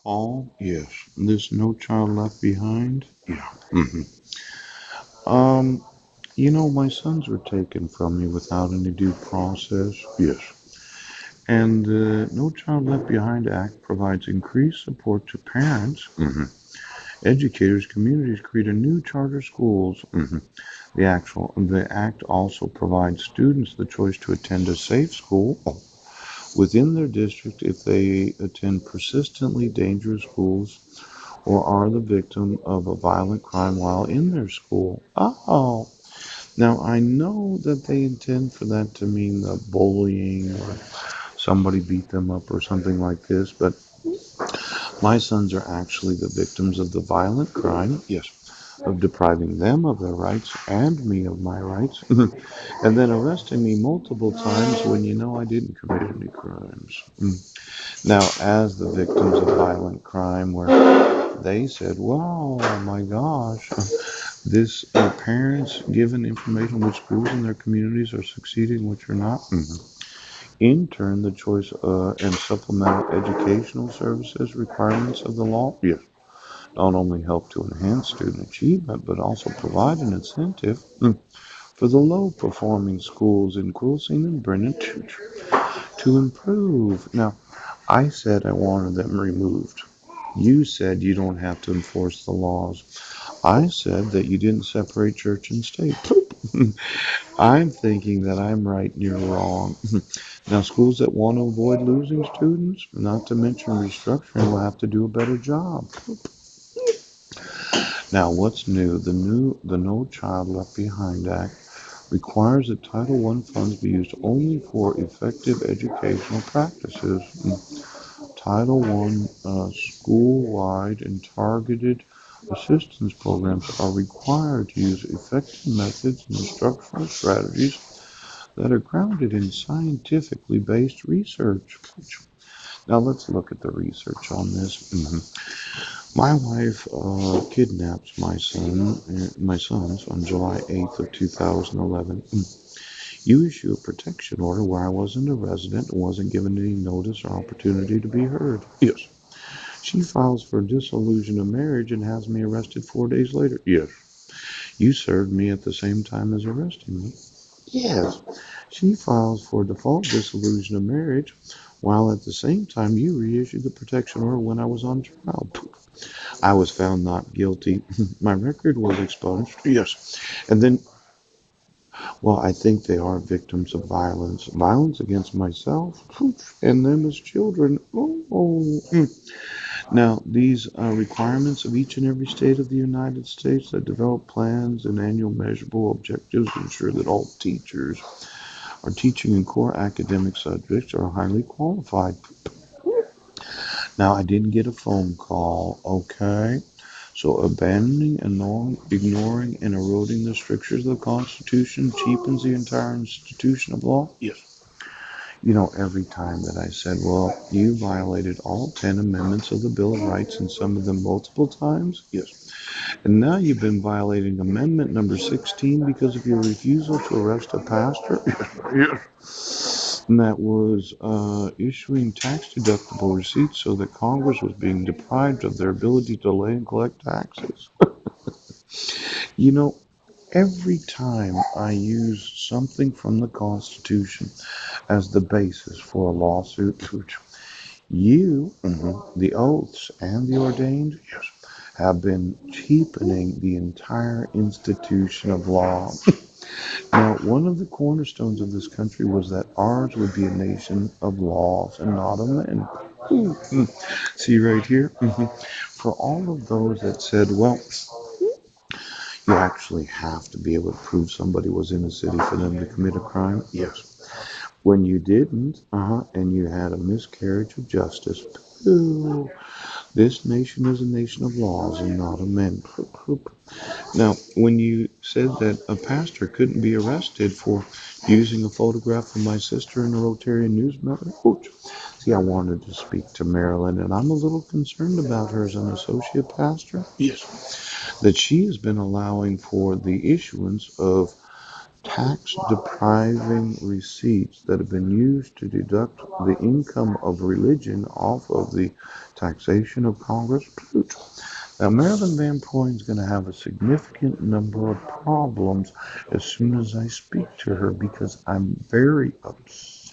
Paul, yes. This No Child Left Behind? Yeah. Um, my sons were taken from me without any due process. Yes. And the No Child Left Behind Act provides increased support to parents, educators, communities, create a new charter schools. The act also provides students the choice to attend a safe school within their district if they attend persistently dangerous schools or are the victim of a violent crime while in their school. Oh, now I know that they intend for that to mean the bullying or somebody beat them up or something like this, but my sons are actually the victims of the violent crime, yes, of depriving them of their rights and me of my rights, and then arresting me multiple times when I didn't commit any crimes. Now, as the victims of violent crime, where they said, "Wow, my gosh, this parents given information which schools in their communities are succeeding, which are not." In turn, the choice and supplemental educational services requirements of the law, yes, not only help to enhance student achievement, but also provide an incentive for the low-performing schools in Quilcene and Brennan to improve. Now, I said I wanted them removed. You said you don't have to enforce the laws. I said that you didn't separate church and state. I'm thinking that I'm right and you're wrong. Now, schools that want to avoid losing students, not to mention restructuring, will have to do a better job. Now, what's new? The No Child Left Behind Act requires that Title I funds be used only for effective educational practices. Title I school-wide and targeted assistance programs are required to use effective methods and instructional strategies that are grounded in scientifically based research. Now let's look at the research on this. My wife kidnapped my sons on July 8th of 2011. You issue a protection order where I wasn't a resident and wasn't given any notice or opportunity to be heard. Yes. She files for dissolution of marriage and has me arrested 4 days later. Yes. You served me at the same time as arresting me. Yes. She files for default dissolution of marriage while at the same time you reissued the protection order when I was on trial. I was found not guilty. My record was expunged. Yes. And then, well, I think they are victims of violence. Violence against myself and them as children. Oh. Now, these requirements of each and every state of the United States that develop plans and annual measurable objectives ensure that all teachers are teaching in core academic subjects are highly qualified. Now, I didn't get a phone call, okay? So, abandoning, ignoring, and eroding the strictures of the Constitution cheapens the entire institution of law? Yes. Every time that I said, well, you violated all 10 amendments of the Bill of Rights and some of them multiple times? Yes. And now you've been violating Amendment number 16 because of your refusal to arrest a pastor? Yes. And that was issuing tax deductible receipts so that Congress was being deprived of their ability to lay and collect taxes. You know, every time I use something from the Constitution as the basis for a lawsuit, which you, the oaths and the ordained, yes, have been cheapening the entire institution of law. Now, one of the cornerstones of this country was that ours would be a nation of laws and not of men. See right here? For all of those that said, well, you actually have to be able to prove somebody was in the city for them to commit a crime. Yes. When you didn't, and you had a miscarriage of justice, ooh, this nation is a nation of laws and not of men. Now, when you said that a pastor couldn't be arrested for using a photograph of my sister in the Rotarian newsletter, see, I wanted to speak to Marilyn, and I'm a little concerned about her as an associate pastor. Yes. That she has been allowing for the issuance of tax depriving receipts that have been used to deduct the income of religion off of the taxation of Congress. Now, Marilyn Van Poyne is going to have a significant number of problems as soon as I speak to her because I'm very upset